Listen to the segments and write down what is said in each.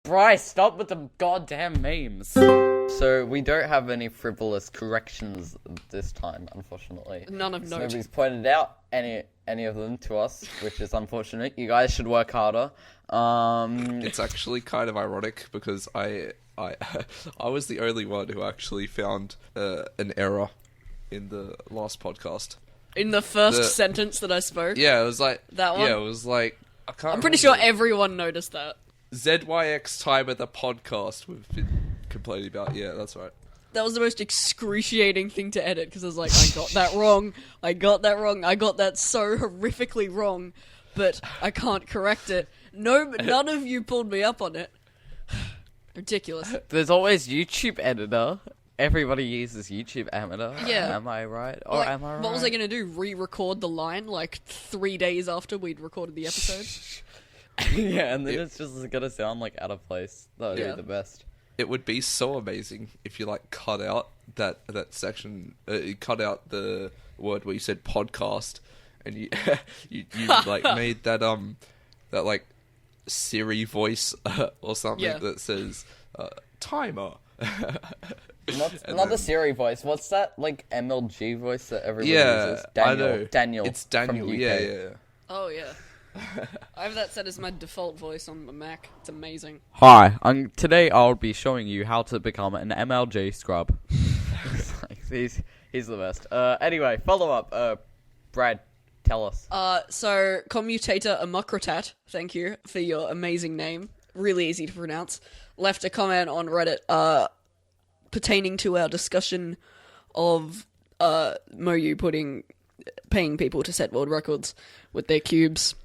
Bryce, stop with the goddamn memes. So we don't have any frivolous corrections this time, unfortunately. None of note. Nobody's pointed out any of them to us, which is unfortunate. You guys should work harder. It's actually kind of ironic because I was the only one who actually found an error in the last podcast. In the first sentence that I spoke? Yeah, it was like... That one? Yeah, it was like... I'm pretty sure everyone noticed that. ZYX time at the podcast we've been complaining about. Yeah, that's right. That was the most excruciating thing to edit, because I was like, I got that wrong. I got that so horrifically wrong, but I can't correct it. None of you pulled me up on it. Ridiculous. There's always YouTube editor. Everybody uses YouTube editor. Yeah. Am I right? Or am I right? What was I going to do? Re-record the line, 3 days after we'd recorded the episode? Yeah, and then it's just gonna sound out of place. That would be the best. It would be so amazing if you cut out that section, you cut out the word where you said podcast, and you made that Siri voice or something that says timer. Not the Siri voice. What's that MLG voice that everybody uses? I know. Daniel. It's Daniel. From UK. Yeah. Oh yeah. I have that set as my default voice on my Mac. It's amazing. Hi, today I'll be showing you how to become an MLG scrub. he's the best. Anyway, follow up. Brad, tell us. So Commutator Amokratat, thank you for your amazing name. Really easy to pronounce. Left a comment on Reddit pertaining to our discussion of Moyu paying people to set world records with their cubes.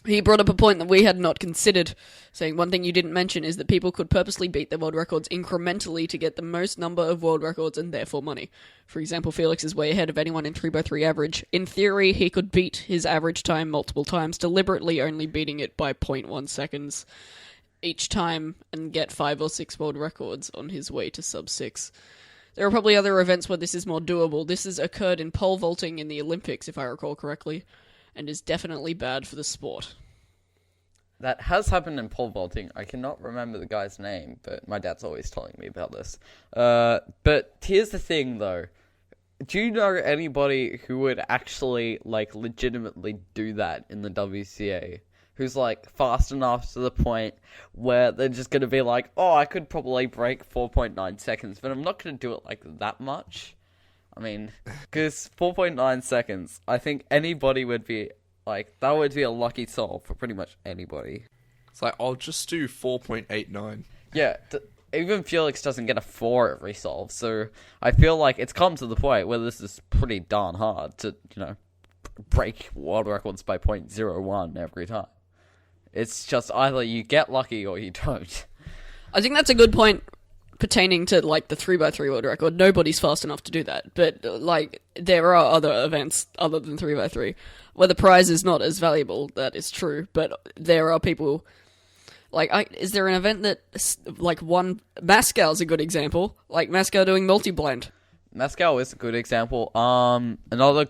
He brought up a point that we had not considered, saying one thing you didn't mention is that people could purposely beat their world records incrementally to get the most number of world records and therefore money. For example, Felix is way ahead of anyone in 3x3 average. In theory, he could beat his average time multiple times, deliberately only beating it by 0.1 seconds each time, and get 5 or 6 world records on his way to sub 6. There are probably other events where this is more doable. This has occurred in pole vaulting in the Olympics, if I recall correctly, and is definitely bad for the sport. That has happened in pole vaulting. I cannot remember the guy's name, but my dad's always telling me about this. But here's the thing, though. Do you know anybody who would actually, legitimately do that in the WCA? Who's, fast enough to the point where they're just going to be like, oh, I could probably break 4.9 seconds, but I'm not going to do it, that much. I mean, because 4.9 seconds, I think anybody would be, that would be a lucky solve for pretty much anybody. It's I'll just do 4.89. Yeah, even Felix doesn't get a 4 every solve, so I feel like it's come to the point where this is pretty darn hard to, break world records by 0.01 every time. It's just either you get lucky or you don't. I think that's a good point pertaining to, the 3x3 world record. Nobody's fast enough to do that. But, there are other events other than 3x3 where the prize is not as valuable. That is true. But there are people... is there an event that, one... Moscow's a good example. Moscow doing multi-blend. Moscow is a good example. Another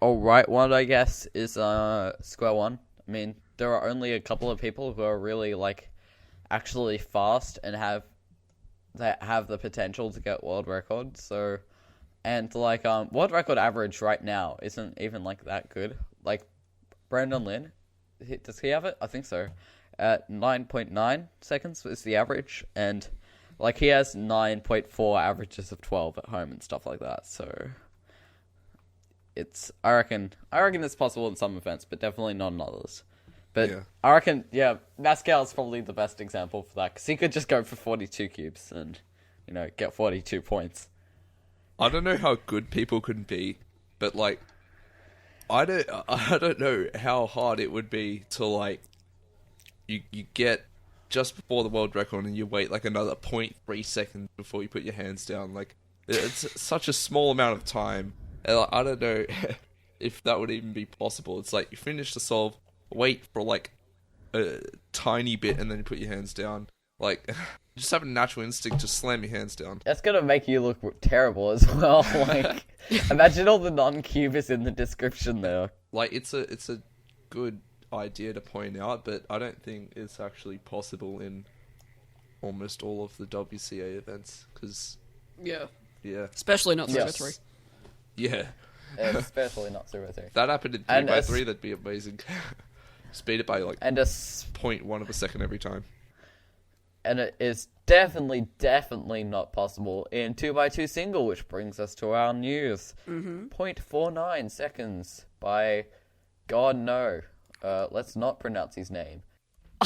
alright one, I guess, is Square One. I mean, there are only a couple of people who are really, actually fast and have the potential to get world records. So, and world record average right now isn't even that good. Brandon Lin, does he have it? I think so. At 9.9 seconds is the average, and he has 9.4 averages of 12 at home and stuff like that. So, I reckon it's possible in some events, but definitely not in others. But yeah. I reckon, Mascal's probably the best example for that, because he could just go for 42 cubes and, get 42 points. I don't know how good people can be, but, I don't know how hard it would be to, you get just before the world record and you wait, another 0.3 seconds before you put your hands down. It's such a small amount of time. And, I don't know if that would even be possible. It's you finish the solve, wait for a tiny bit and then you put your hands down. Just have a natural instinct to slam your hands down. That's gonna make you look terrible as well. Imagine all the non-cubists in the description there. It's a good idea to point out, but I don't think it's actually possible in almost all of the WCA events, because Yeah. yeah, Especially not 3 by Yes. 3. yeah, Especially not 3x3. that happened in And 3x3. That'd be amazing. Speed it by like And a 0.1 of a second every time. And it is definitely not possible in 2x2 single, which brings us to our news. 0.49 seconds by God no. Let's not pronounce his name.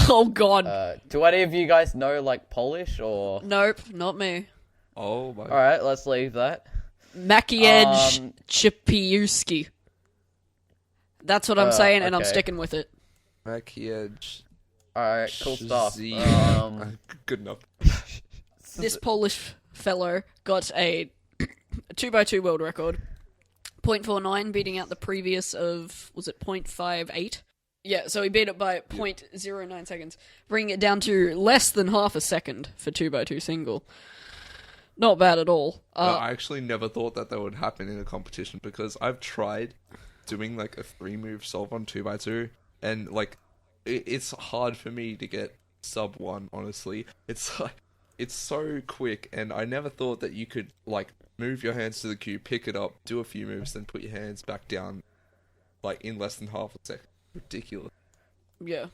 Oh god. Do any of you guys know like Polish or? Nope, not me. Oh my! All right, let's leave that. Makiej Chipiuski. That's what I'm saying, and I'm okay. sticking with it. Makiej. All right, cool stuff. Good enough. This Polish fellow got a 2x2 world record. 0.49, beating out the previous of, was it 0.58? Yeah, so he beat it by 0.09 seconds, bringing it down to less than half a second for 2x2 single. Not bad at all. No, I actually never thought that would happen in a competition, because I've tried doing like a 3-move solve on 2x2, and like it's hard for me to get sub 1, honestly. It's like, it's so quick, and I never thought that you could like move your hands to the cube, pick it up, do a few moves, then put your hands back down like in less than half a second. Ridiculous. Yeah.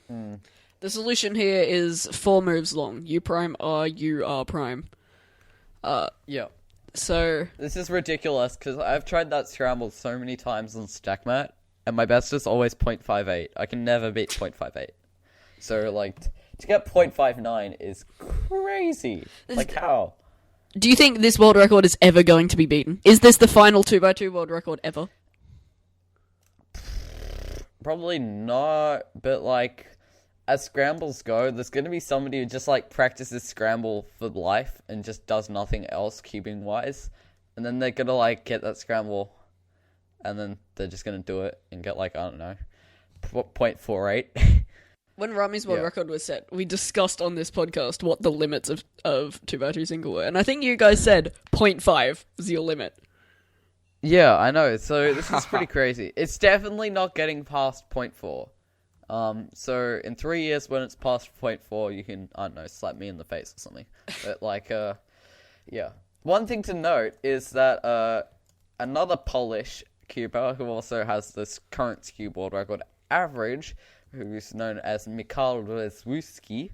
The solution here is 4 moves long. U prime, R, U, R prime. Yeah. So, This is ridiculous because I've tried that scramble so many times on StackMat, and my best is always 0.58. I can never beat 0.58. So, like, to get 0.59 is crazy. Like, how? do you think this world record is ever going to be beaten? Is this the final 2x2 world record ever? Probably not, but, like, as scrambles go, there's going to be somebody who just, like, practices scramble for life and just does nothing else cubing-wise. And then they're going to, like, get that scramble, and then they're just going to do it and get, like, I don't know, 0.48. When Rami's world Yeah. record was set, we discussed on this podcast what the limits of 2x2 single were. And I think you guys said 0.5 was your limit. Yeah, I know. So this is pretty crazy. It's definitely not getting past 0.4. So in 3 years when it's past 0.4, you can, I don't know, slap me in the face or something. But like, yeah. One thing to note is that another Polish cuber who also has this current cube world record average, who's known as Mikhail Rzewski,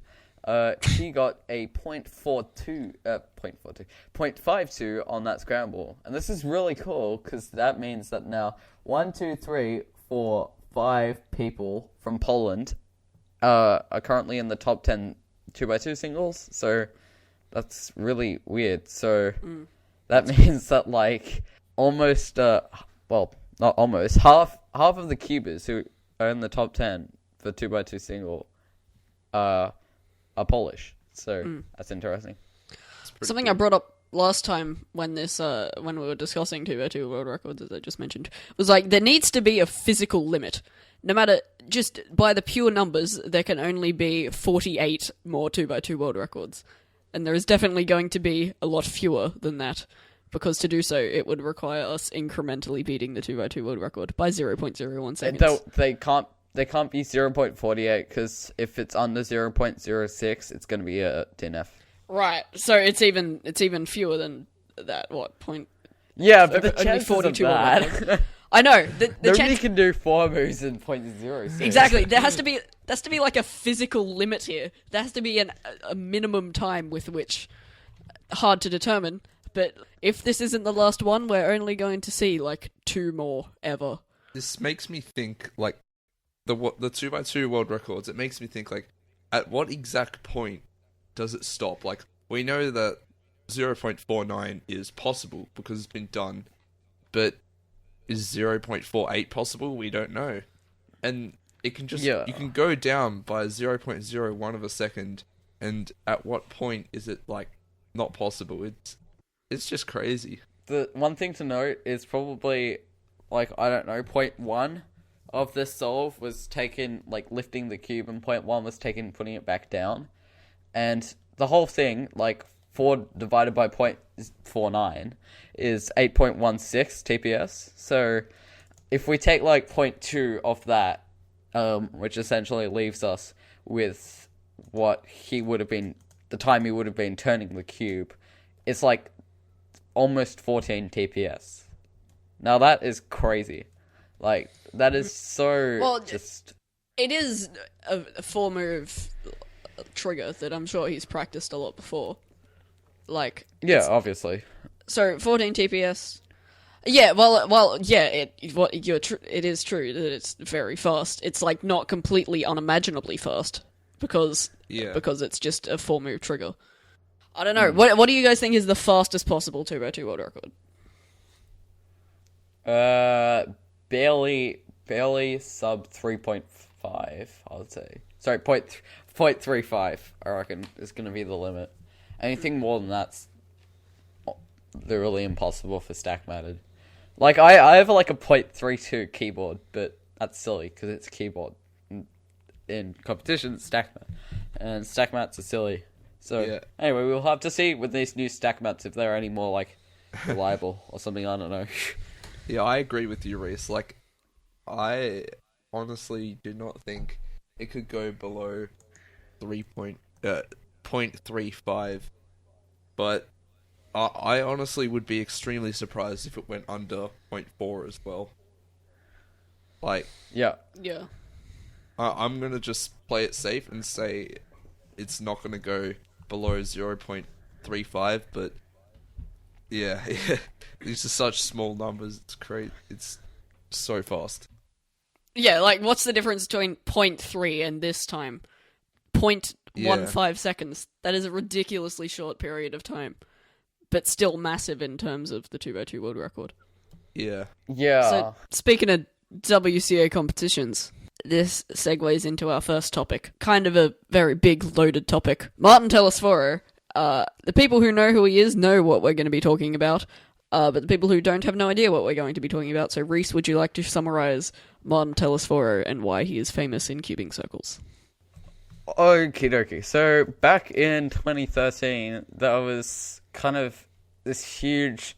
she got a 0.52 on that scramble. And this is really cool, because that means that now 1, 2, 3, 4, 5 people from Poland are currently in the top 10 2x2 singles. So that's really weird. So that means that, like, almost, well, not almost, half of the cubers who are in the top 10 for 2x2 single are Polish. So that's interesting. Something I brought up last time when when we were discussing 2x2 world records, as I just mentioned, was like, there needs to be a physical limit. No matter, just by the pure numbers, there can only be 48 more 2x2 world records. And there is definitely going to be a lot fewer than that, because to do so, it would require us incrementally beating the 2x2 world record by 0.01 seconds. They can't be 0.48, because if it's under 0.06, it's going to be a DNF. Right, so it's even fewer than that, what, point... Yeah, but the only chances 42 are world bad. records. I know, the Nobody chance... can do 4 moves in 0.06. Exactly, there has to be like a physical limit here. There has to be a minimum time with which... Hard to determine, but if this isn't the last one, we're only going to see, like, 2 more ever. This makes me think, like, the 2x2 world records, it makes me think, like, at what exact point does it stop? Like, we know that 0.49 is possible because it's been done, but is 0.48 possible? We don't know. And it can just, you can go down by 0.01 of a second, and at what point is it, like, not possible? It's just crazy. The one thing to note is probably, like, I don't know, 0.1 of this solve was taken, like, lifting the cube, and 0.1 was taken putting it back down. And the whole thing, like, 4 divided by 0.49 is 8.16 TPS. So if we take, like, 0.2 of that, which essentially leaves us with what he would have been the time he would have been turning the cube, it's like almost 14 TPS. Now that is crazy. Like, that is so Well, just... It is a form of trigger that I'm sure he's practiced a lot before. Like, Yeah, obviously. so 14 TPS. Yeah, yeah. It is true that it's very fast. It's like not completely unimaginably fast because it's just a 4-move trigger. I don't know. What do you guys think is the fastest possible 2x2 world record? Barely sub 3.5, I would say. Sorry, 0.35, I reckon, is going to be the limit. Anything more than that's literally impossible for stack matted. Like, I have like a 0.32 keyboard, but that's silly, because it's a keyboard. In competition, it's stack mat. And stack mats are silly. So, Anyway, we'll have to see with these new stack mats if they're any more, like, reliable or something, I don't know. Yeah, I agree with you, Reese. Like, I honestly do not think it could go below 0.35, but I honestly would be extremely surprised if it went under 0.4 as well. Like, Yeah. I'm gonna just play it safe and say it's not gonna go below 0.35, but yeah, these are such small numbers. It's crazy. It's so fast. Yeah, like, what's the difference between 0.3 and this time? 0.15 seconds. That is a ridiculously short period of time, but still massive in terms of the 2x2 world record. Yeah. Yeah. So, speaking of WCA competitions, this segues into our first topic. Kind of a very big, loaded topic. Martin Telesforo. The people who know who he is know what we're going to be talking about, but the people who don't have no idea what we're going to be talking about. So, Reese, would you like to summarize Martin Telesforo and why he is famous in cubing circles? Okie dokie. So, back in 2013, there was kind of this huge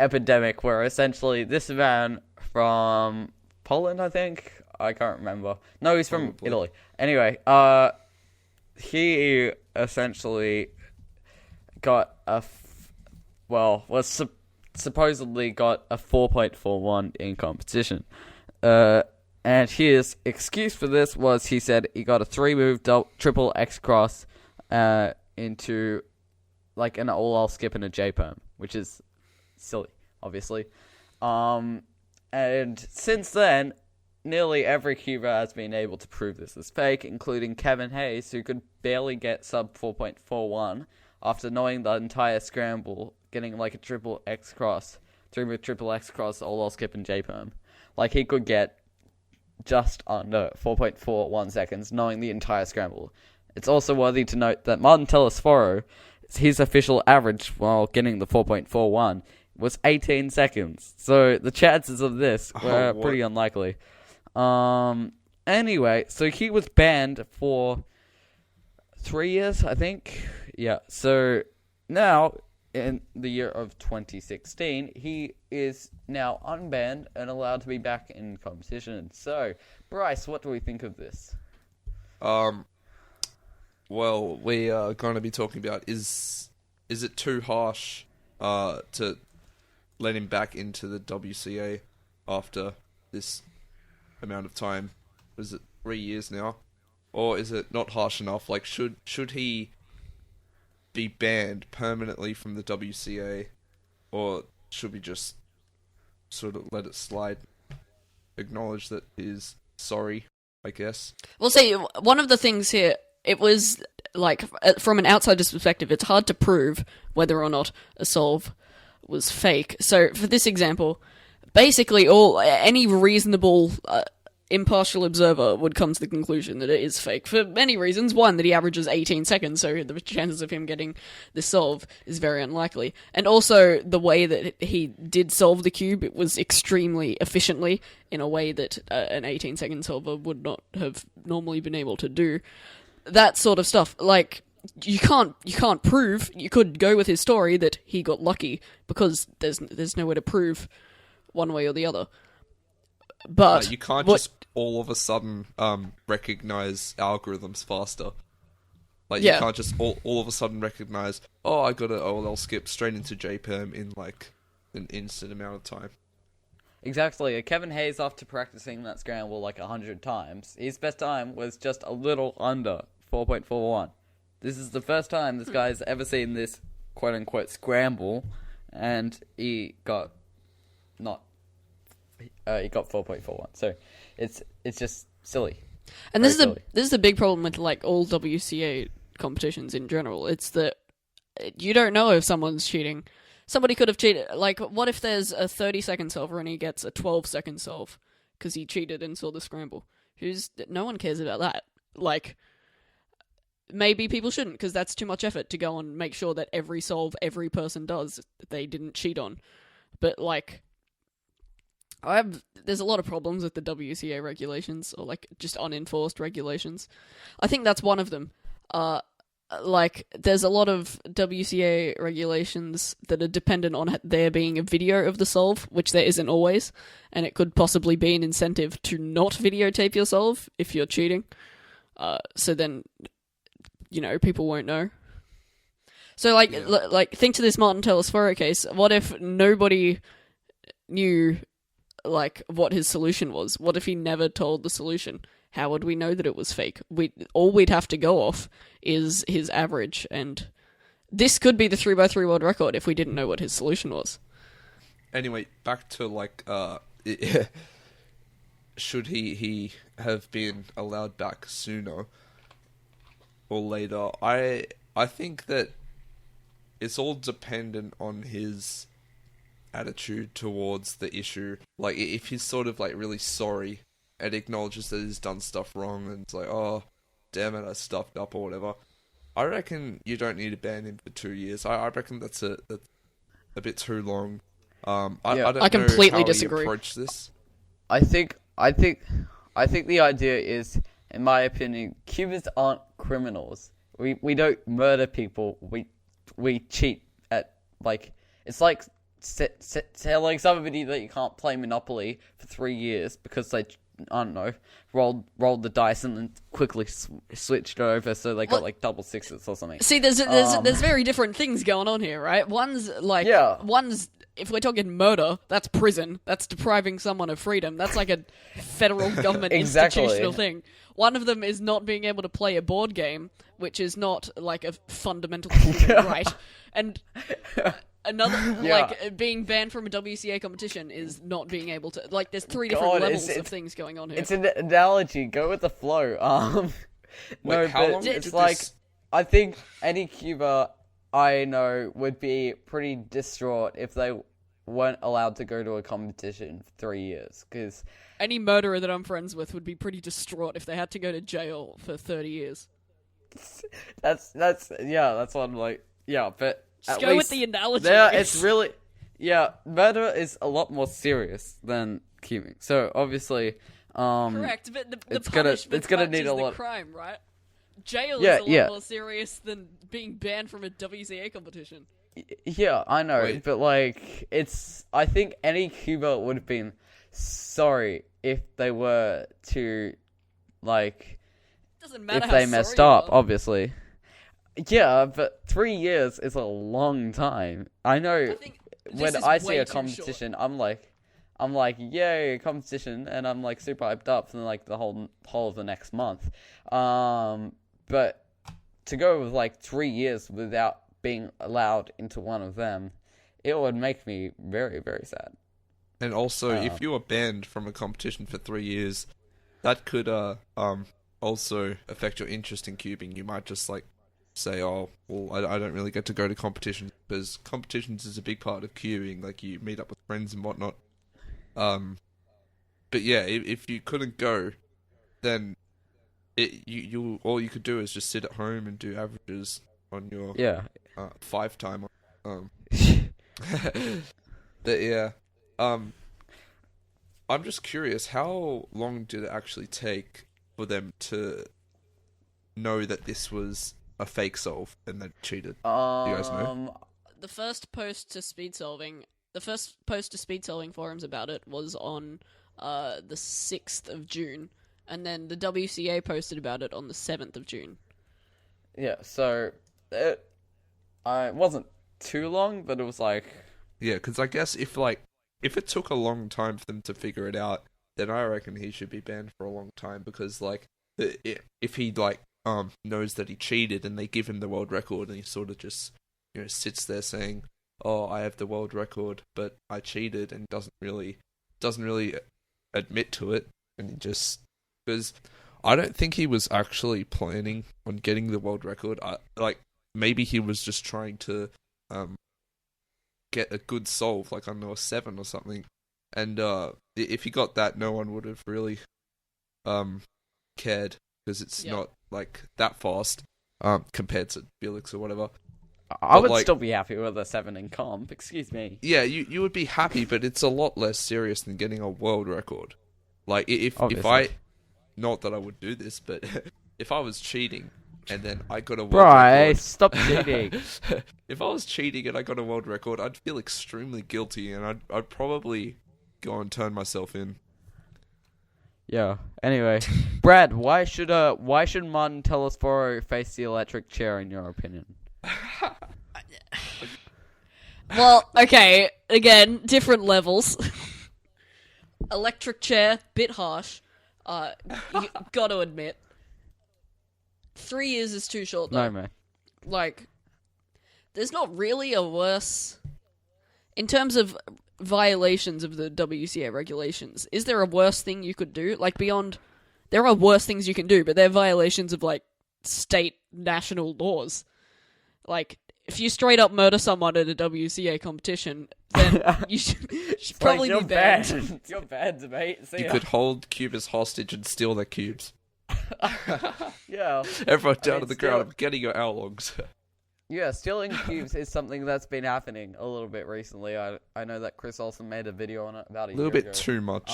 epidemic where essentially this man from Poland, I think? I can't remember. No, he's from Italy. Anyway, he essentially got supposedly got a 4.41 in competition. And his excuse for this was he said he got a 3-move triple X cross into like an all skip and a J perm, which is silly, obviously. And since then, nearly every cuber has been able to prove this is fake, including Kevin Hayes, who could barely get sub 4.41 after knowing the entire scramble, getting like a triple X cross, 3-move triple X cross, all skip and J perm. Like, he could get just under 4.41 seconds, knowing the entire scramble. It's also worthy to note that Martin Telesforo, his official average while getting the 4.41 was 18 seconds. So the chances of this were pretty unlikely. Anyway, so he was banned for 3 years, I think. Yeah, so now, in the year of 2016, he is now unbanned and allowed to be back in competition. So, Bryce, what do we think of this? Well, we are going to be talking about is it too harsh to let him back into the WCA after this amount of time? Is it 3 years now? Or is it not harsh enough? Like, should he be banned permanently from the WCA, or should we just sort of let it slide, acknowledge that he's sorry, I guess? Well, see, one of the things here, it was, like, from an outsider's perspective, it's hard to prove whether or not a solve was fake. So, for this example, basically any reasonable impartial observer would come to the conclusion that it is fake for many reasons. One, that he averages 18 seconds, so the chances of him getting the solve is very unlikely. And also, the way that he did solve the cube, it was extremely efficiently, in a way that an 18-second solver would not have normally been able to do. That sort of stuff. Like, you can't prove, you could go with his story that he got lucky, because there's no way to prove one way or the other. But you can't just all of a sudden recognize algorithms faster. Like, Yeah. you can't just all of a sudden recognize, oh, I got a OLL skip straight into JPerm in, like, an instant amount of time. Exactly. Kevin Hayes, after practicing that scramble like 100 times, his best time was just a little under 4.41. This is the first time this guy's ever seen this quote-unquote scramble, and he got not... he got 4.41. So, it's just silly. And this Very is this is the big problem with like all WCA competitions in general. It's that you don't know if someone's cheating. Somebody could have cheated. Like, what if there's a 30-second solver and he gets a 12-second solve because he cheated and saw the scramble? No one cares about that. Like, maybe people shouldn't, because that's too much effort to go and make sure that every solve every person does they didn't cheat on. But like, there's a lot of problems with the WCA regulations, or like just unenforced regulations. I think that's one of them. Like, there's a lot of WCA regulations that are dependent on there being a video of the solve, which there isn't always, and it could possibly be an incentive to not videotape your solve if you're cheating. So then, people won't know. So, like think to this Martin Telesforo case. What if nobody knew, like, what his solution was? What if he never told the solution? How would we know that it was fake? All we'd have to go off is his average, and this could be the 3x3 world record if we didn't know what his solution was. Anyway, back to, like, should he have been allowed back sooner or later? I think that it's all dependent on his attitude towards the issue. Like, if he's sort of, like, really sorry and acknowledges that he's done stuff wrong, and it's like, oh, damn it, I stuffed up or whatever, I reckon you don't need to ban him for 2 years. I reckon that's a bit too long. I don't completely know how disagree. he approached this. I think the idea is, in my opinion, Cubans aren't criminals. We don't murder people. We cheat at, like, it's like telling somebody that you can't play Monopoly for 3 years because they, I don't know, rolled the dice and then quickly switched over, so they got like double sixes or something. See, there's very different things going on here, right? One's if we're talking murder, that's prison. That's depriving someone of freedom. That's like a federal government Exactly. institutional thing. One of them is not being able to play a board game, which is not like a fundamental human right. And another, like, being banned from a WCA competition is not being able to, like, there's three different levels of things going on here. It's an analogy. Go with the flow. Wait, how long did it's this... like, I think any Cuba I know would be pretty distraught if they weren't allowed to go to a competition for 3 years, because any murderer that I'm friends with would be pretty distraught if they had to go to jail for 30 years. that's what I'm like, but just at go least with the analogy. there, it's really, murder is a lot more serious than cubing. So obviously, correct, but the it's gonna punishment need a the lot. crime, right? Jail is a lot more serious than being banned from a WCA competition. Yeah, I know, Wait. but like, I think any Cuba would have been sorry if they were to, like, Doesn't matter if how they messed sorry you up, are. obviously. Yeah, but 3 years is a long time. I know. I think When this is I see way a too competition, I'm like, yay, competition, and I'm like super hyped up for like the whole of the next month. But to go with like 3 years without being allowed into one of them, it would make me very, very sad. And also, if you are banned from a competition for 3 years, that could also affect your interest in cubing. You might just like say, oh, well, I don't really get to go to competitions, because competitions is a big part of cubing. Like, you meet up with friends and whatnot. But yeah, if you couldn't go, then you all you could do is just sit at home and do averages on your 5 time. But yeah, I'm just curious, how long did it actually take for them to know that this was a fake solve and they cheated? Do you guys know? The first post to speed solving forums about it was on the 6th of June, and then the WCA posted about it on the 7th of June. yeah, so it wasn't too long, but it was like, Yeah, because I guess if it took a long time for them to figure it out, then I reckon he should be banned for a long time because if he knows that he cheated and they give him the world record and he sort of just sits there saying, "Oh, I have the world record, but I cheated," and doesn't really admit to it, and he just because I don't think he was actually planning on getting the world record. Maybe he was just trying to get a good solve, like I don't know, a 7 or something. And if he got that, no one would have really cared because it's not like that fast compared to Felix or whatever. I would still be happy with a 7 in comp. Excuse me. Yeah, you would be happy, but it's a lot less serious than getting a world record. Like if I, not that I would do this, but if I was cheating and then I got a world record, stop cheating. If I was cheating and I got a world record, I'd feel extremely guilty, and I'd probably go and turn myself in. Yeah. Anyway, Brad, why should Martin Telesforo face the electric chair in your opinion? Well, okay, again, different levels. Electric chair, bit harsh. You gotta admit. 3 years is too short, though. No, man. Like, there's not really a worse... In terms of violations of the WCA regulations, is there a worse thing you could do? Like, beyond... There are worse things you can do, but they're violations of, like, state, national laws. Like, if you straight up murder someone at a WCA competition, then you should probably be banned. You're banned, mate. You could hold cubers hostage and steal their cubes. Yeah. Everyone down to the ground, I'm getting your hourlongs. Yeah, stealing cubes is something that's been happening a little bit recently. I know that Chris Olsen made a video on it about a year ago. A little bit too much.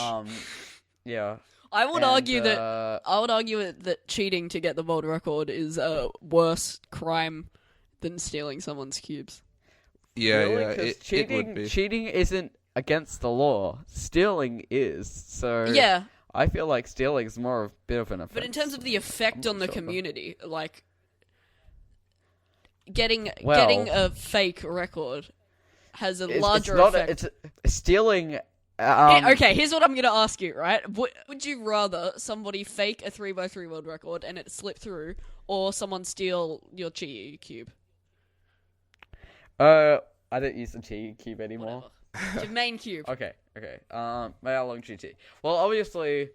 Yeah. I would argue that cheating to get the world record is a worse crime than stealing someone's cubes. Yeah, really? It would be. Cheating isn't against the law. Stealing is. So yeah, I feel like stealing is more of a bit of an offense. but in terms of the effect on the community, like getting a fake record has a larger effect. It's stealing. Okay, here's what I'm gonna ask you. Right, would you rather somebody fake a 3x3 world record and it slip through, or someone steal your Chi cube? I don't use the Chi cube anymore. Your main cube. Okay. My long GT. Well, obviously,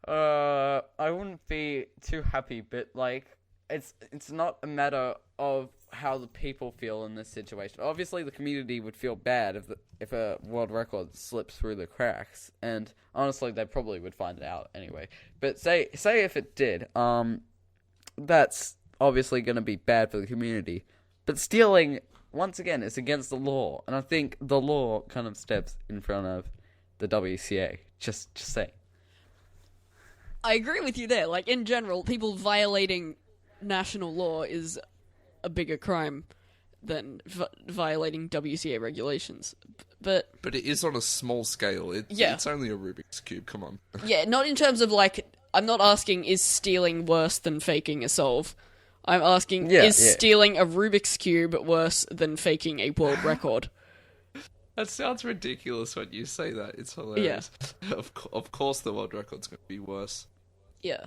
I wouldn't be too happy, but like, it's not a matter of how the people feel in this situation. Obviously, the community would feel bad if a world record slips through the cracks, and honestly, they probably would find it out anyway. But say if it did, that's obviously going to be bad for the community. But stealing, once again, is against the law, and I think the law kind of steps in front of the WCA. Just saying. I agree with you there. Like, in general, people violating national law is a bigger crime than violating WCA regulations. But it is on a small scale. It's only a Rubik's Cube, come on. Yeah, not in terms of, like, I'm not asking, is stealing worse than faking a solve? I'm asking, is stealing a Rubik's Cube worse than faking a world record? That sounds ridiculous when you say that. It's hilarious. Yeah. Of course the world record's going to be worse. Yeah.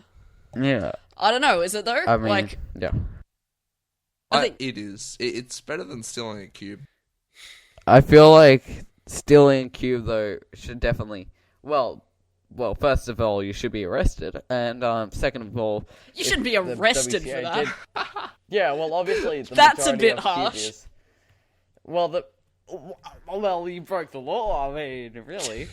Yeah. I don't know, is it though? I mean, yeah. I think it is. It's better than stealing a cube. I feel like stealing a cube, though, should definitely... Well, first of all, you should be arrested, and second of all... You shouldn't be arrested for that. Yeah, well, obviously... That's a bit harsh. Well, you broke the law, I mean, really.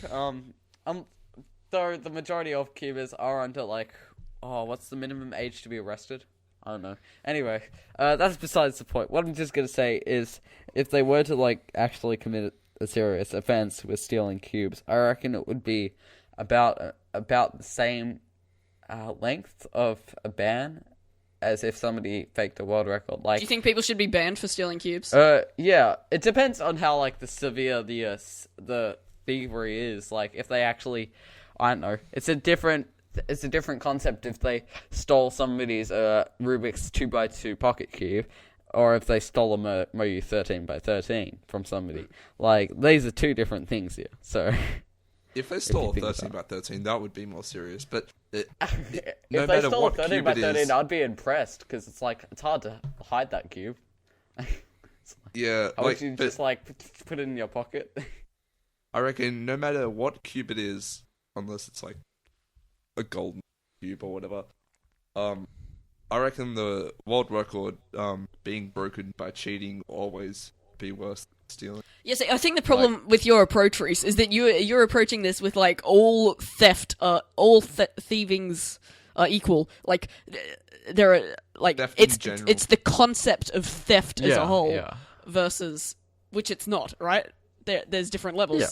Though the majority of cubers are under, like... Oh, what's the minimum age to be arrested? I don't know. Anyway, that's besides the point. What I'm just gonna say is, if they were to, like, actually commit a serious offense with stealing cubes, I reckon it would be about the same length of a ban as if somebody faked a world record. Like, do you think people should be banned for stealing cubes? Yeah. It depends on how, like, the severe the thievery is. Like, if they actually, I don't know. It's a different it's a different concept if they stole somebody's Rubik's 2x2 pocket cube, or if they stole a Moyu 13x13 from somebody. Like, these are two different things here. So, if they stole a think 13x13, that would be more serious. But no if they matter stole a what 13 cube by it 13, is, I'd be impressed because it's hard to hide that cube. yeah, How like, would you but just put it in your pocket? I reckon no matter what cube it is, unless it's like a golden cube or whatever, I reckon the world record being broken by cheating will always be worse than stealing. Yes, I think the problem with your approach, Reese, is that you're approaching this with like all thievings are equal. Like there are like Theft in general. it's the concept of theft as a whole Yeah. versus which it's not, right? There's different levels. Yeah.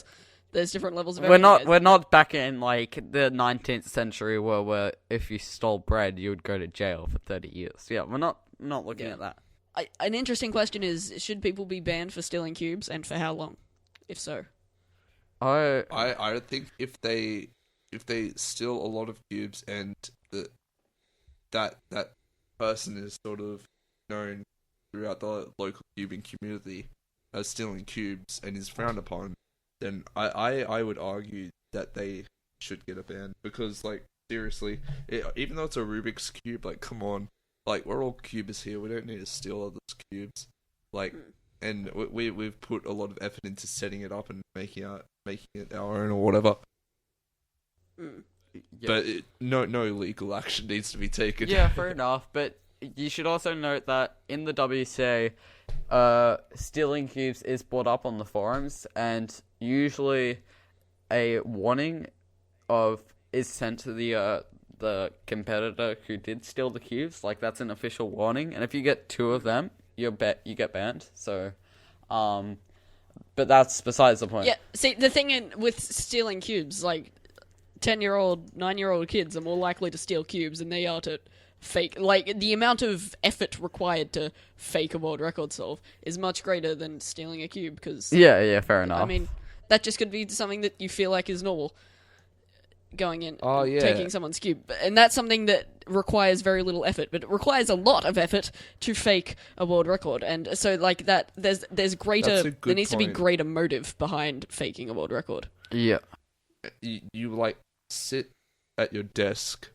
There's different levels of We're everything. not back in like the 19th century where if you stole bread you would go to jail for 30 years. Yeah, we're not looking at that. An interesting question is: should people be banned for stealing cubes, and for how long? If so, I think if they steal a lot of cubes and that person is sort of known throughout the local cubing community as stealing cubes and is frowned upon, then I would argue that they should get a ban, because like seriously, even though it's a Rubik's cube, like come on, like we're all cubers here, we don't need to steal others' cubes, like, and we've put a lot of effort into setting it up and making it our own or whatever. Yeah. But no legal action needs to be taken. Yeah, fair enough. But you should also note that in the WCA, stealing cubes is brought up on the forums, and usually a warning is sent to the competitor who did steal the cubes. Like, that's an official warning, and if you get 2 of them, you get banned. So, but that's besides the point. yeah. See, the thing with stealing cubes, like 10-year-old, 9-year-old kids are more likely to steal cubes than they are to fake. Like, the amount of effort required to fake a world record solve is much greater than stealing a cube, because Yeah, fair enough. I mean, that just could be something that you feel like is normal, going in Oh, and yeah. taking someone's cube. And that's something that requires very little effort, but it requires a lot of effort to fake a world record. And so, like, that there's greater, That's a good there needs to be point. greater motive behind faking a world record. Yeah. You like sit at your desk,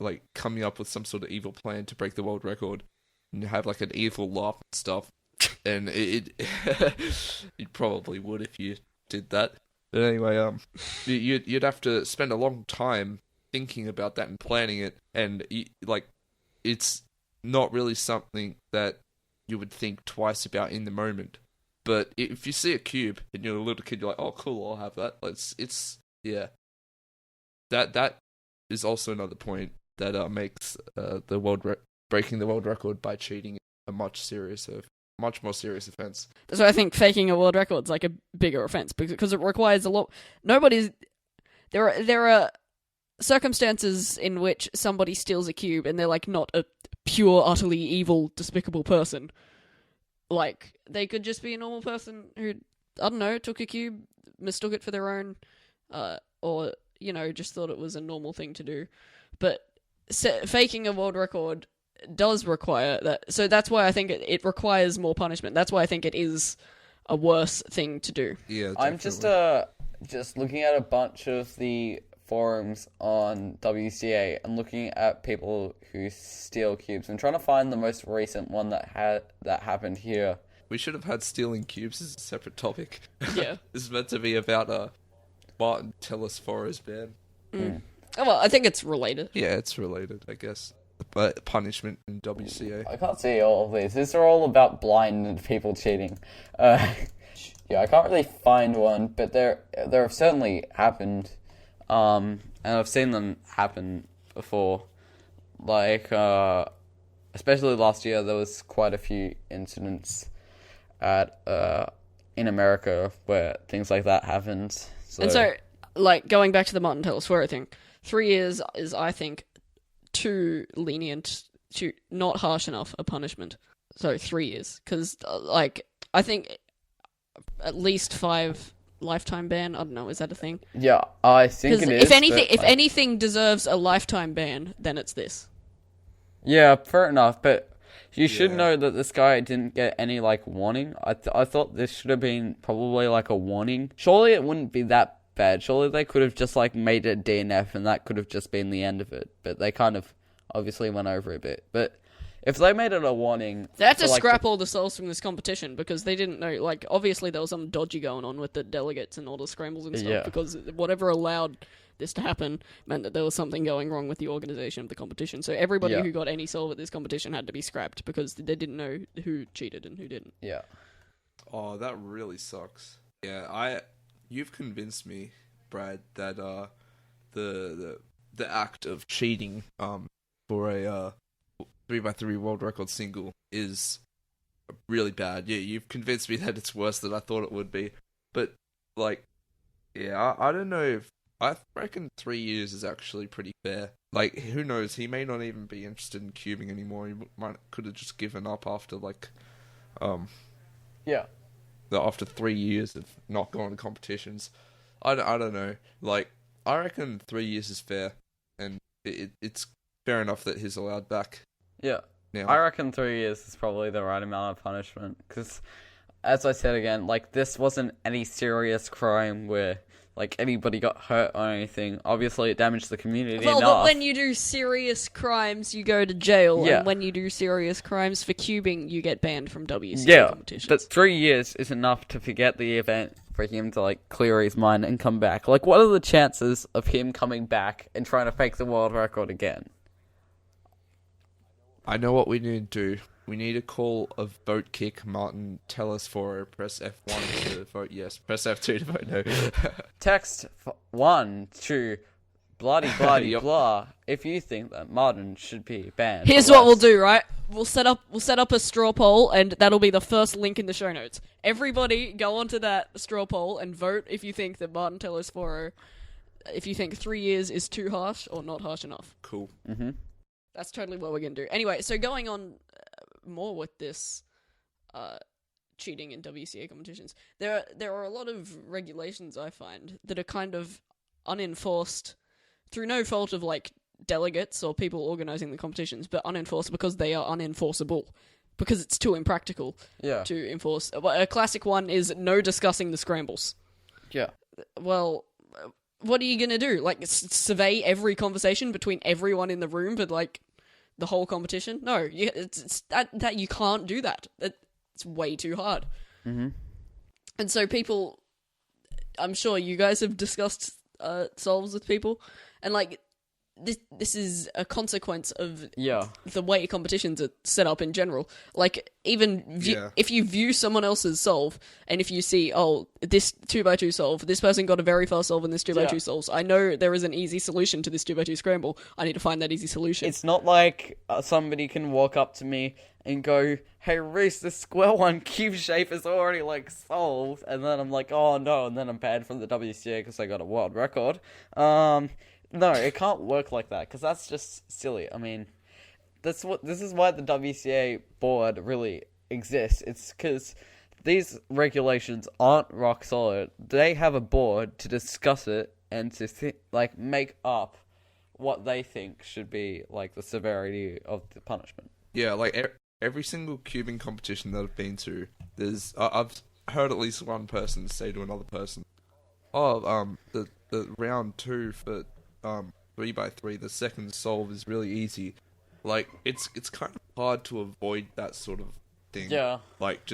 like coming up with some sort of evil plan to break the world record, and you have like an evil laugh and stuff, and it you probably would if you did that. But anyway, you'd have to spend a long time thinking about that and planning it, and like it's not really something that you would think twice about in the moment. But if you see a cube and you're a little kid, you're like, "Oh, cool, I'll have that." It's yeah. That is also another point that makes the breaking the world record by cheating a much more serious offense. So I think faking a world record is like a bigger offense, because it requires a lot. There are circumstances in which somebody steals a cube and they're like not a pure, utterly evil, despicable person. Like, they could just be a normal person who, I don't know, took a cube, mistook it for their own, or, you know, just thought it was a normal thing to do. But faking a world record does require that. So that's why I think it requires more punishment. That's why I think it is a worse thing to do. Yeah, I'm just looking at a bunch of the forums on WCA and looking at people who steal cubes and trying to find the most recent one that happened here. We should have had stealing cubes as a separate topic. Yeah. This is meant to be about Martin Telesforo's ban. Oh, well, I think it's related. Yeah, it's related, I guess. But punishment in WCA. I can't see all of these. These are all about blind people cheating. Yeah, I can't really find one, but there have certainly happened. And I've seen them happen before. Like, especially last year, there was quite a few incidents in America where things like that happened. And so, like, going back to the Martin Telesforo thing, 3 years is, I think, too lenient, not harsh enough a punishment. So 3 years, because like I think at least 5 lifetime ban. I don't know. Is that a thing? Yeah, I think it is. If anything deserves a lifetime ban, then it's this. Yeah, fair enough, but you should know that this guy didn't get any, like, warning. I thought this should have been probably, like, a warning. Surely it wouldn't be that bad. Surely they could have just, like, made it DNF and that could have just been the end of it. But they kind of obviously went over a bit. But if they made it a warning... They had to scrap all the souls from this competition because they didn't know, like, obviously there was some dodgy going on with the delegates and all the scrambles and stuff because whatever allowed this to happen meant that there was something going wrong with the organization of the competition. So everybody who got any soul at this competition had to be scrapped because they didn't know who cheated and who didn't. Yeah. Oh, that really sucks. Yeah, you've convinced me, Brad, that the act of cheating for a 3x3 world record single is really bad. Yeah, you've convinced me that it's worse than I thought it would be. But like, yeah, I don't know if I reckon 3 years is actually pretty fair. Like, who knows? He may not even be interested in cubing anymore. He could have just given up after after 3 years of not going to competitions. I don't know. Like, I reckon 3 years is fair, and it's fair enough that he's allowed back. Yeah. Now. I reckon 3 years is probably the right amount of punishment, because, as I said again, like, this wasn't any serious crime where, like, anybody got hurt or anything. Obviously, it damaged the community enough. But when you do serious crimes, you go to jail, and when you do serious crimes for cubing, you get banned from WCA competitions. But 3 years is enough to forget the event for him to, like, clear his mind and come back. Like, what are the chances of him coming back and trying to fake the world record again? I know what we need to do. We need to call a vote kick. Martin, tell us for press F1 to vote yes. Press F2 to vote no. Text 1 to bloody blah if you think that Martin should be banned. Here's what we'll do, right? We'll set up a straw poll, and that'll be the first link in the show notes. Everybody go onto that straw poll and vote if you think that Martin Telesforo, if you think 3 years is too harsh or not harsh enough. Cool. Mm-hmm. That's totally what we're going to do. Anyway, so going on more with this cheating in WCA competitions, there are a lot of regulations I find that are kind of unenforced through no fault of, like, delegates or people organising the competitions, but unenforced because they are unenforceable, because it's too impractical to enforce. A classic one is no discussing the scrambles. Yeah. Well, what are you going to do? Like, survey every conversation between everyone in the room, but, like, the whole competition? No, it's that you can't do that. It's way too hard. Mm-hmm. And so people, I'm sure you guys have discussed solves with people, and, like, this is a consequence of the way competitions are set up in general. Like, even if you view someone else's solve, and if you see, oh, this 2x2 solve, this person got a very fast solve in this 2x2 solves, I know there is an easy solution to this 2x2 scramble. I need to find that easy solution. It's not like somebody can walk up to me and go, hey, Reese, this square one cube shape is already, like, solved, and then I'm like, oh no, and then I'm banned from the WCA because I got a world record. No, it can't work like that, because that's just silly. I mean, this is why the WCA board really exists. It's because these regulations aren't rock solid. They have a board to discuss it and to make up what they think should be, like, the severity of the punishment. Yeah, like, every single cubing competition that I've been to, I've heard at least one person say to another person, oh, the round 2 for 3x3, the second solve is really easy. Like, it's kind of hard to avoid that sort of thing. Yeah. Like,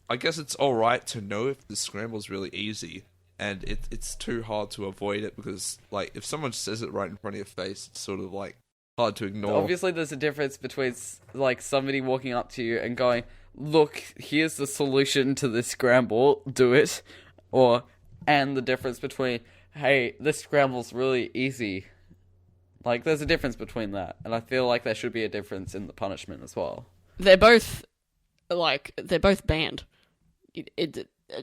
I guess it's alright to know if the scramble's really easy, and it's too hard to avoid it, because, like, if someone says it right in front of your face, it's sort of, like, hard to ignore. Obviously, there's a difference between, like, somebody walking up to you and going, look, here's the solution to this scramble, do it, and the difference between, hey, this scramble's really easy. Like, there's a difference between that, and I feel like there should be a difference in the punishment as well. They're both banned.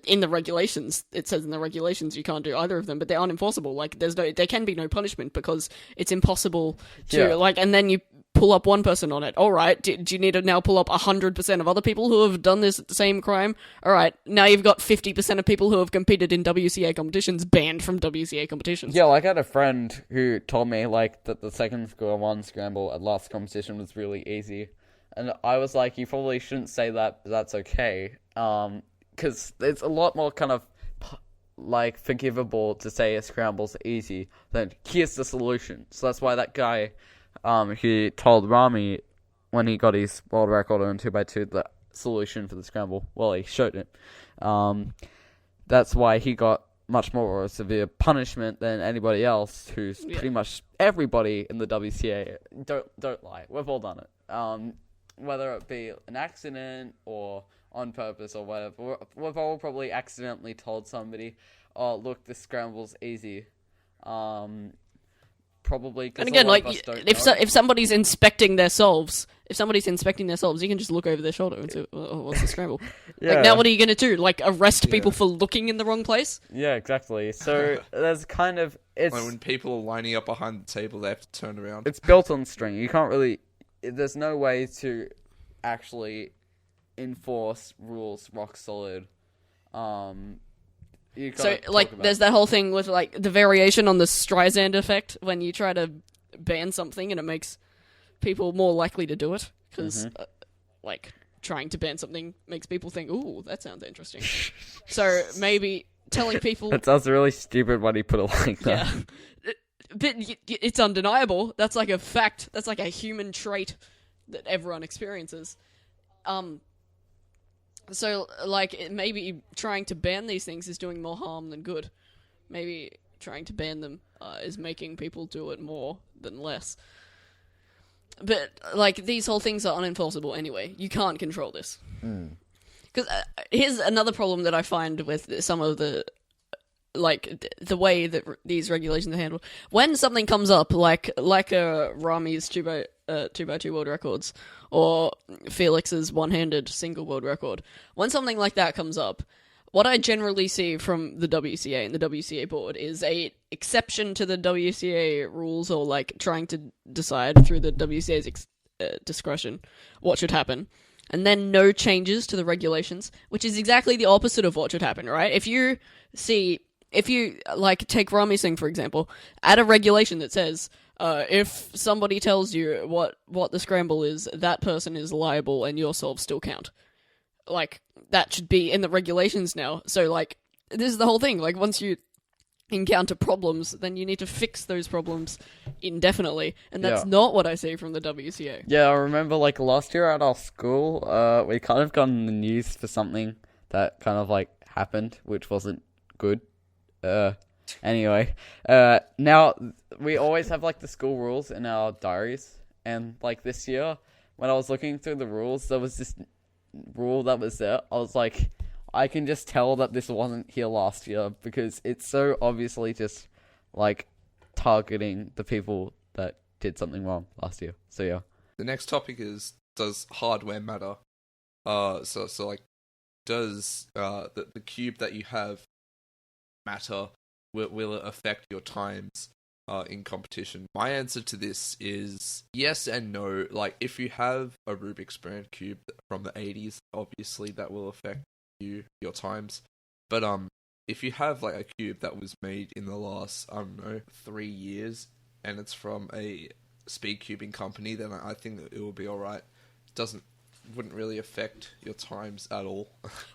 In the regulations, it says in the regulations you can't do either of them, but they're unenforceable. Like, there can be no punishment because it's impossible to, like, and then pull up one person on it. All right, do you need to now pull up 100% of other people who have done this same crime? All right, now you've got 50% of people who have competed in WCA competitions banned from WCA competitions. Yeah, like I had a friend who told me like that the second Square 1 scramble at last competition was really easy. And I was like, you probably shouldn't say that, but that's okay. Because it's a lot more kind of like forgivable to say a scramble's easy than here's the solution. So that's why that guy he told Rami when he got his world record on 2x2 the solution for the scramble. Well, he showed it. That's why he got much more severe punishment than anybody else, who's pretty much everybody in the WCA. Don't lie, we've all done it. Whether it be an accident or on purpose or whatever, we've all probably accidentally told somebody, "Oh, look, this scramble's easy." Probably. And again, like if somebody's inspecting their solves, you can just look over their shoulder and say, oh, "What's the scramble?" Yeah. Like now, what are you gonna do? Like arrest people for looking in the wrong place? Yeah, exactly. So there's kind of Like when people are lining up behind the table, they have to turn around. It's built on string. You can't really. There's no way to actually enforce rules rock solid. So, like, there's that whole thing with, like, the variation on the Streisand effect when you try to ban something and it makes people more likely to do it. Because, like, trying to ban something makes people think, ooh, that sounds interesting. So, maybe telling people... That sounds really stupid when you put it like that. Yeah. But it's undeniable. That's like a fact. That's like a human trait that everyone experiences. So, like, maybe trying to ban these things is doing more harm than good. Maybe trying to ban them is making people do it more than less. But, like, these whole things are unenforceable anyway. You can't control this. Because here's another problem that I find with some of the... like, the way that these regulations are handled. When something comes up, like Rami's 2x2 world records, or Felix's one-handed single world record, when something like that comes up, what I generally see from the WCA and the WCA board is a exception to the WCA rules, or, like, trying to decide through the WCA's discretion what should happen. And then no changes to the regulations, which is exactly the opposite of what should happen, right? If you, like, take Rami's thing, for example, add a regulation that says, if somebody tells you what the scramble is, that person is liable and your solves still count. Like, that should be in the regulations now. So, like, this is the whole thing. Like, once you encounter problems, then you need to fix those problems indefinitely. And that's not what I see from the WCA. Yeah, I remember, like, last year at our school, we kind of got in the news for something that kind of, like, happened, which wasn't good. Anyway, now we always have, like, the school rules in our diaries, and, like, this year when I was looking through the rules, there was this rule that was there. I was like, I can just tell that this wasn't here last year, because it's so obviously just, like, targeting the people that did something wrong last year. So yeah, the next topic is, does hardware matter? So like, does the cube that you have matter? Will it affect your times in competition? My answer to this is yes and no. Like, if you have a Rubik's Brand cube from the 80s, obviously that will affect your times. But if you have, like, a cube that was made in the last, I don't know, 3 years, and it's from a speed cubing company, then I think that it will be alright. Wouldn't really affect your times at all.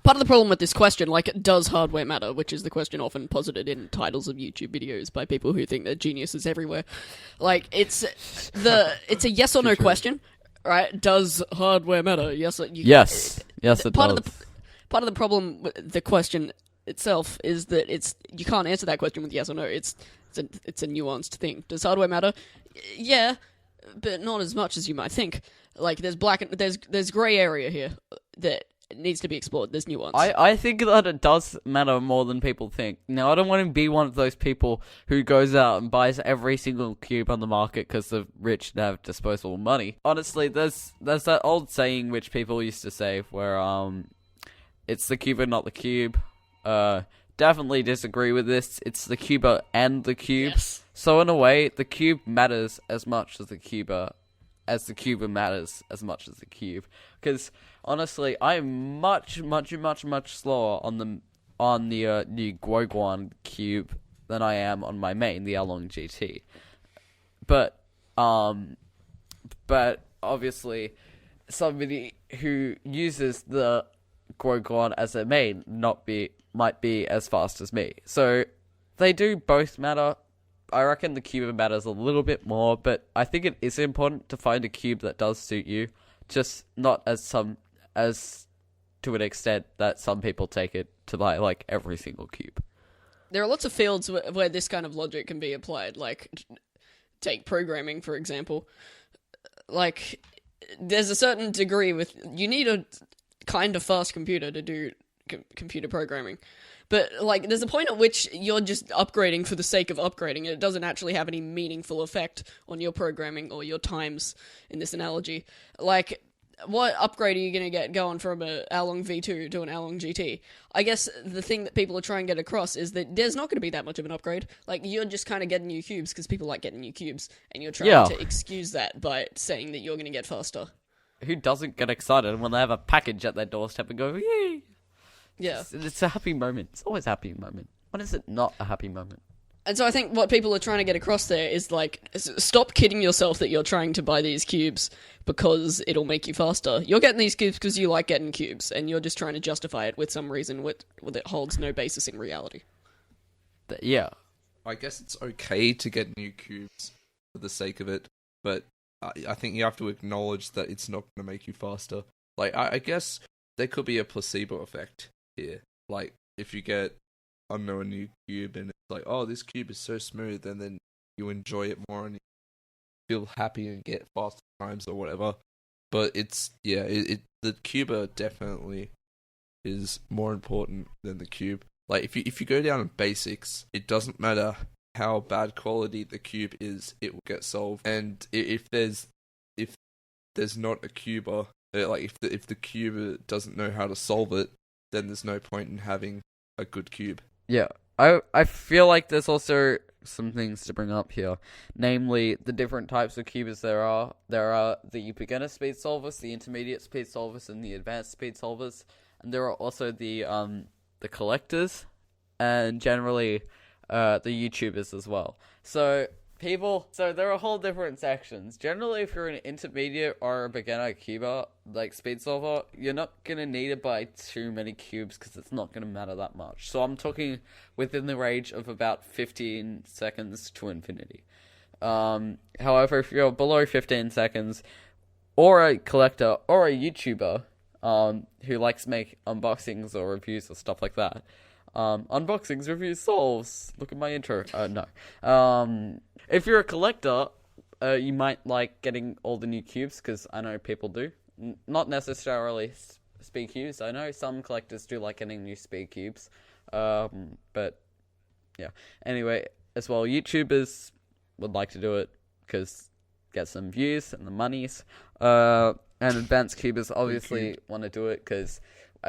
Part of the problem with this question, like, does hardware matter, which is the question often posited in titles of YouTube videos by people who think that genius is everywhere. Like, it's a yes or no question, right? Does hardware matter? Yes. Yes, it does. Part of the problem with the question itself is that you can't answer that question with yes or no. It's a nuanced thing. Does hardware matter? Yeah, but not as much as you might think. Like, there's grey area here that needs to be explored. There's nuance. I think that it does matter more than people think. Now, I don't want to be one of those people who goes out and buys every single cube on the market because the rich have disposable money. Honestly, there's that old saying which people used to say where it's the cuber, not the cube. Definitely disagree with this. It's the cuber and the cube. Yes. So in a way, the cube matters as much as the cuber as the cube matters as much as the cube. Because honestly, I'm much slower on the new Guoguan cube than I am on my main, the Along GT. But obviously, somebody who uses the Guoguan as their main might be as fast as me. So they do both matter. I reckon the cube matters a little bit more, but I think it is important to find a cube that does suit you, just not as to an extent that some people take it to buy like every single cube. There are lots of fields where this kind of logic can be applied, like take programming, for example. Like, there's a certain degree you need a kind of fast computer to do computer programming. But, like, there's a point at which you're just upgrading for the sake of upgrading, and it doesn't actually have any meaningful effect on your programming or your times in this analogy. Like, what upgrade are you going to get going from a Along V2 to an Along GT? I guess the thing that people are trying to get across is that there's not going to be that much of an upgrade. Like, you're just kind of getting new cubes because people like getting new cubes, and you're trying to excuse that by saying that you're going to get faster. Who doesn't get excited when they have a package at their doorstep and go, yay? Yeah. It's a happy moment. It's always a happy moment. When is it not a happy moment? And so I think what people are trying to get across there is, like, stop kidding yourself that you're trying to buy these cubes because it'll make you faster. You're getting these cubes because you like getting cubes, and you're just trying to justify it with some reason that holds no basis in reality. Yeah. I guess it's okay to get new cubes for the sake of it, but I think you have to acknowledge that it's not going to make you faster. Like, I guess there could be a placebo effect here. Like, if you get, I don't know, a new cube and it's like, oh, this cube is so smooth, and then you enjoy it more and you feel happy and get faster times or whatever. But the cuber definitely is more important than the cube. Like, if you go down to basics, it doesn't matter how bad quality the cube is, it will get solved. And if there's not a cuber, like if the cuber doesn't know how to solve it, then there's no point in having a good cube. Yeah, I feel like there's also some things to bring up here, namely the different types of cubers there are. There are the beginner speed solvers, the intermediate speed solvers, and the advanced speed solvers, and there are also the collectors, and generally the YouTubers as well. So there are whole different sections. Generally, if you're an intermediate or a beginner cuber, like speed solver, you're not going to need to buy too many cubes because it's not going to matter that much. So I'm talking within the range of about 15 seconds to infinity. However, if you're below 15 seconds, or a collector, or a YouTuber who likes to make unboxings or reviews or stuff like that, unboxings, reviews, solves. Look at my intro. No. If you're a collector, you might like getting all the new cubes, because I know people do. Not necessarily speed cubes. I know some collectors do like getting new speed cubes. But, yeah. Anyway, as well, YouTubers would like to do it, because get some views and the monies. And advanced cubers obviously want to do it, because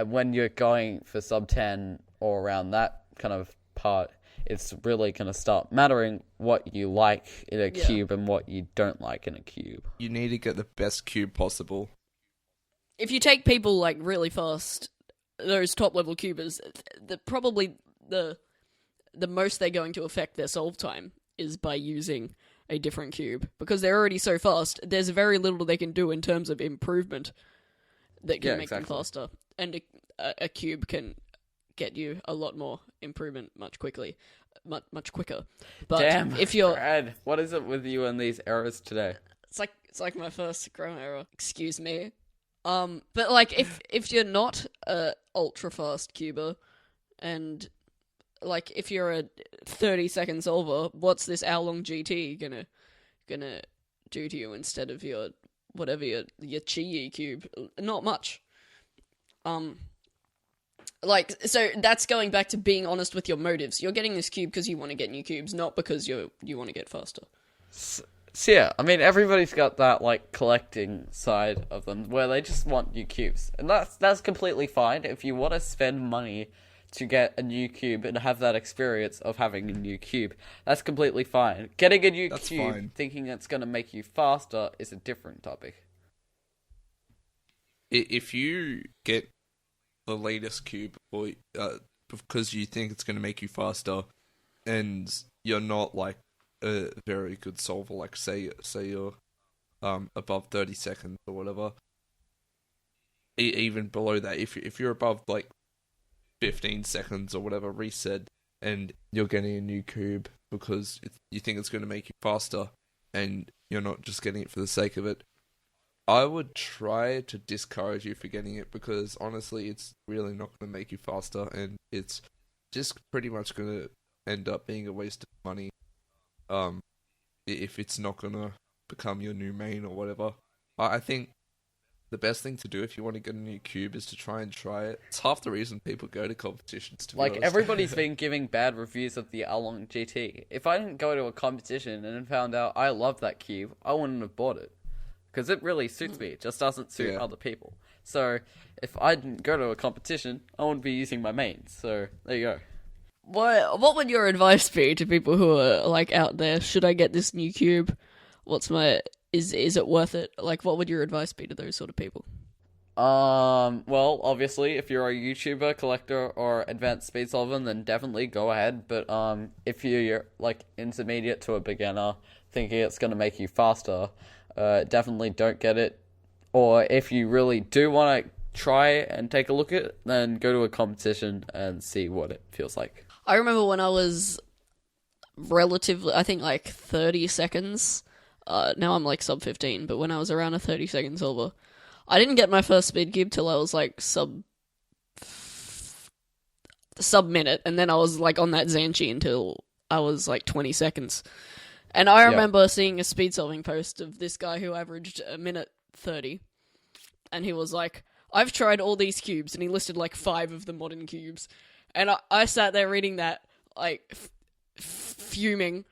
when you're going for sub 10 or around that kind of part, it's really going to start mattering what you like in a cube and what you don't like in a cube. You need to get the best cube possible. If you take people, like, really fast, those top-level cubers, probably the most they're going to affect their solve time is by using a different cube. Because they're already so fast, there's very little they can do in terms of improvement that can make them faster. And a cube can get you a lot more improvement much quicker. But damn, if you're Brad, what is it with you and these errors today? it's like my first grammar error. Excuse me. But like if you're not a ultra fast cuber, and like if you're a 30-second solver, what's this Along GT gonna do to you instead of your whatever your Chi cube? Not much. Like, so that's going back to being honest with your motives. You're getting this cube because you want to get new cubes, not because you want to get faster. So yeah, I mean, everybody's got that, like, collecting side of them where they just want new cubes. And that's completely fine. If you want to spend money to get a new cube and have that experience of having a new cube. That's completely fine. Getting a new cube, fine. thinking it's going to make you faster, is a different topic. If you get the latest cube, or because you think it's going to make you faster, and you're not like a very good solver, like say you're above 30 seconds or whatever, even below that, if you're above like 15 seconds or whatever reset, and you're getting a new cube because you think it's going to make you faster, and you're not just getting it for the sake of it, I would try to discourage you for getting it, because honestly, it's really not going to make you faster, and it's just pretty much going to end up being a waste of money. If it's not going to become your new main or whatever. I think the best thing to do if you want to get a new cube is to try it. It's half the reason people go to competitions, to be Like, honest. everybody's been giving bad reviews of the Along GT. If I didn't go to a competition and found out I love that cube, I wouldn't have bought it. Because it really suits me. It just doesn't suit other people. So, if I didn't go to a competition, I wouldn't be using my mains. So, there you go. What would your advice be to people who are like out there? Should I get this new cube? Is it worth it? Like, what would your advice be to those sort of people? Well, obviously, if you're a YouTuber, collector, or advanced speed solver, then definitely go ahead. But, if you're, like, intermediate to a beginner, thinking it's gonna make you faster, definitely don't get it. Or if you really do want to try and take a look at it, then go to a competition and see what it feels like. I remember when I was relatively, I think like 30 seconds. Now I'm like sub 15, but when I was around a 30-second silver, I didn't get my first speed cube till I was like sub minute, and then I was like on that Zanchi until I was like 20 seconds. And I remember seeing a speed solving post of this guy who averaged a minute 30, and he was like, I've tried all these cubes, and he listed like 5 of the modern cubes. And I sat there reading that, like, fuming.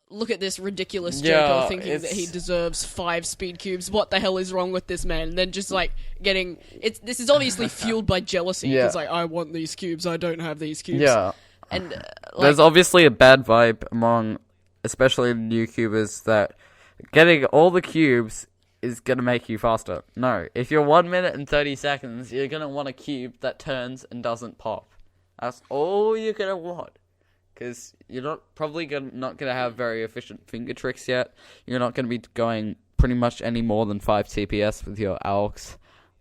Look at this ridiculous joker thinking that he deserves 5 speed cubes. What the hell is wrong with this man? And then just, like, this is obviously fueled by jealousy. Because, like, I want these cubes, I don't have these cubes. Yeah. And, there's obviously a bad vibe among, especially new cubers, that getting all the cubes is going to make you faster. No. If you're 1 minute and 30 seconds, you're going to want a cube that turns and doesn't pop. That's all you're going to want. Because you're not going to have very efficient finger tricks yet. You're not going to be going pretty much any more than 5 TPS with your AUX.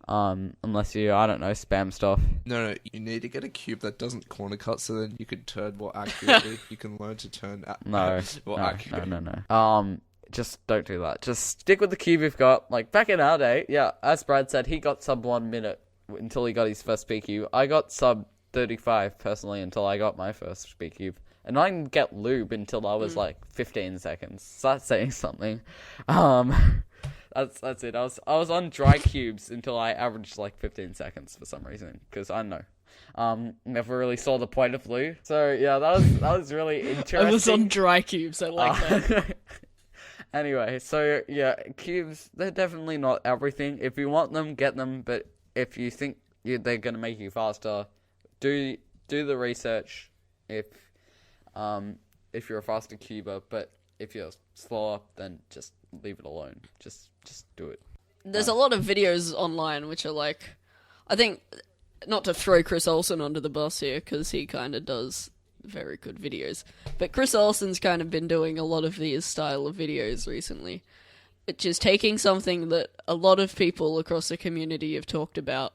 Unless you, I don't know, spam stuff. No, you need to get a cube that doesn't corner cut, so then you can turn more accurately. You can learn to turn more accurately. No. Just don't do that. Just stick with the cube you've got. Like, back in our day, as Brad said, he got sub 1 minute until he got his first speed cube. I got sub 35 personally until I got my first speed cube. And I didn't get lube until I was like 15 seconds. So that's saying something. That's it. I was on dry cubes until I averaged like 15 seconds for some reason. Because I don't know. Never really saw the point of lube. So yeah, that was really interesting. I was on dry cubes, I like that. Anyway, so yeah, cubes, they're definitely not everything. If you want them, get them. But if you think they're going to make you faster, do the research if you're a faster cuber. But if you're slower, then just leave it alone. Just do it. There's a lot of videos online which are like, I think, not to throw Chris Olsen under the bus here, because he kind of does very good videos, but Chris Olsen's kind of been doing a lot of these style of videos recently, which is taking something that a lot of people across the community have talked about,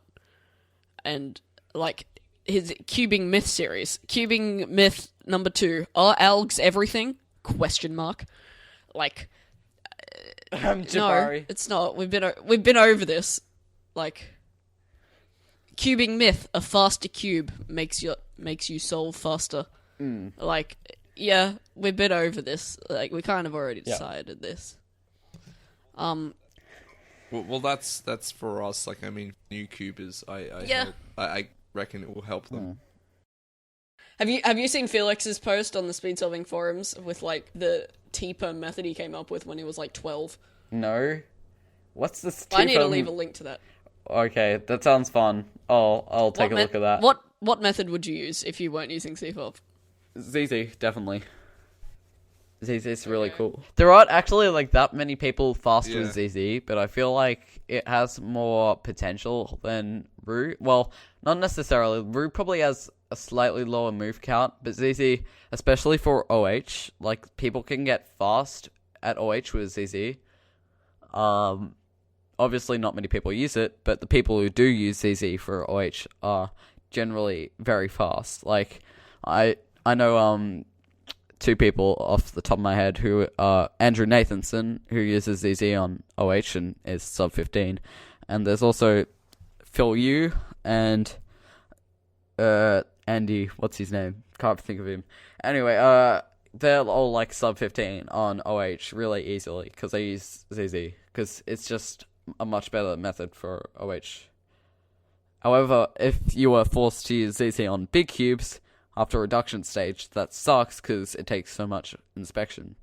and like his Cubing Myth series. Cubing Myth number 2, are algs everything? Question mark. Like, no, it's not. We've been over this. Like, Cubing Myth, a faster cube makes you solve faster. Like, yeah, we've been over this. Like, we kind of already decided this. Well, that's for us. Like, I mean, new cubers, I reckon it will help them. Have you seen Felix's post on the speed solving forums with like the T-per method he came up with when he was like 12? No. What's this? I need to leave a link to that. Okay, that sounds fun. I'll take a look at that. what method would you use if you weren't using C4? ZZ, definitely. ZZ's really cool. There aren't actually like that many people fast with ZZ, but I feel like it has more potential than Rue. Well, not necessarily. Rue probably has a slightly lower move count, but ZZ, especially for OH, like people can get fast at OH with ZZ. Obviously not many people use it, but the people who do use ZZ for OH are generally very fast. Like I know two people off the top of my head who are Andrew Nathanson, who uses ZZ on OH and is sub 15, and there's also Phil Yu and Andy, what's his name? Can't think of him. Anyway, they're all like sub 15 on OH really easily because they use ZZ because it's just a much better method for OH. However, if you were forced to use ZZ on big cubes after reduction stage, that sucks because it takes so much inspection.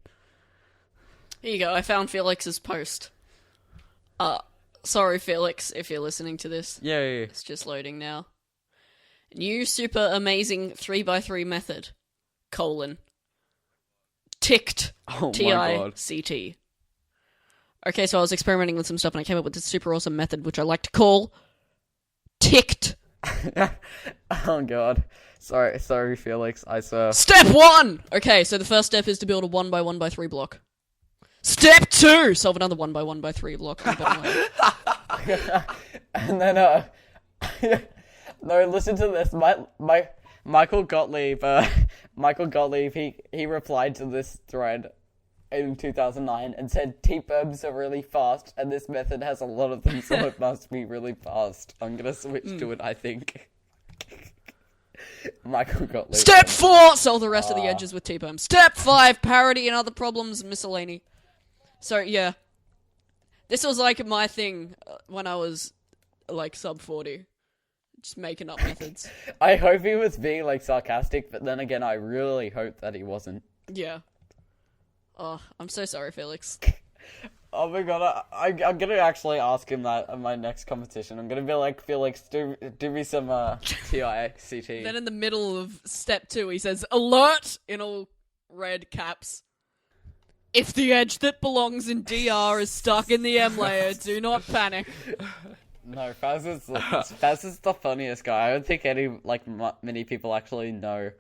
Here you go, I found Felix's post. Sorry Felix, if you're listening to this. Yay. It's just loading now. New super amazing 3x3 method. Ticked. Oh my god. TICT. Okay, so I was experimenting with some stuff and I came up with this super awesome method which I like to call ticked. Oh god. Sorry, Felix. I swear. Step 1! Okay, so the first step is to build a 1x1x3 block. Step 2! Solve another 1x1x3 block. And then, no, listen to this. Michael Gottlieb, he replied to this thread in 2009 and said T-burbs are really fast and this method has a lot of them, so it must be really fast. I'm gonna switch to it, I think. Michael Gottlieb. Step 4! Solve the rest of the edges with T-perm. Step 5! Parity and other problems, miscellany. So, yeah. This was like my thing when I was like sub 40. Just making up methods. I hope he was being like sarcastic, but then again I really hope that he wasn't. Yeah. Oh, I'm so sorry, Felix. Oh my god, I'm gonna actually ask him that at my next competition. I'm gonna be like, Felix, do me some TICT. Then in the middle of step 2, he says, alert! In all red caps. If the edge that belongs in DR is stuck in the M layer, do not panic. No, Faz is the funniest guy. I don't think many people actually know,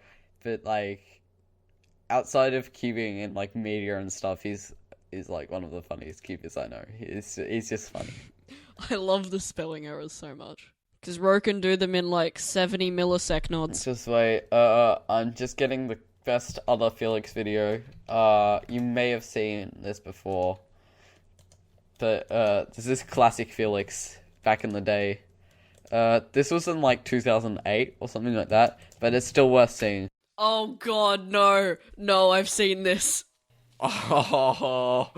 but like, outside of cubing and like media and stuff, he's like one of the funniest cubers I know. He's just funny. I love the spelling errors so much. Because Ro can do them in like 70 millisecond nods. Just wait, I'm just getting the best other Felix video. You may have seen this before. But, this is classic Felix back in the day. This was in like 2008 or something like that, but it's still worth seeing. Oh god, no. No, I've seen this. Oh,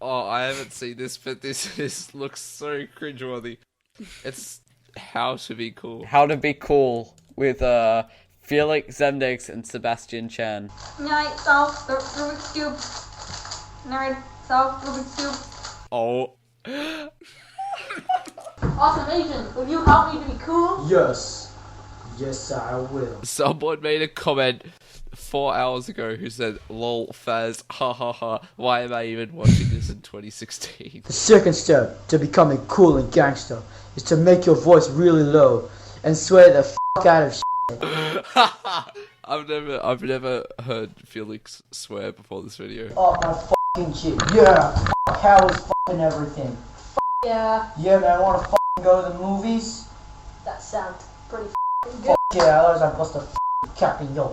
I haven't seen this, but this looks so cringeworthy. It's how to be cool. How to be cool with Felix Zemdex and Sebastian Chan. Night, solve the Rubik's Cube. Nerd, solve Rubik's Cube. Oh. Awesome Agent, will you help me to be cool? Yes. Yes, I will. Someone made a comment 4 hours ago who said, lol, Faz, ha ha ha, why am I even watching this in 2016? The second step to becoming cool and gangster is to make your voice really low and swear the f*** out of shit. I've never heard Felix swear before this video. Oh my f***ing shit. Yeah, f*** how is f***ing everything? Yeah, Yeah, man, wanna f***ing go to the movies? that sounds pretty F*** yeah, otherwise I'm supposed to f***ing cap in your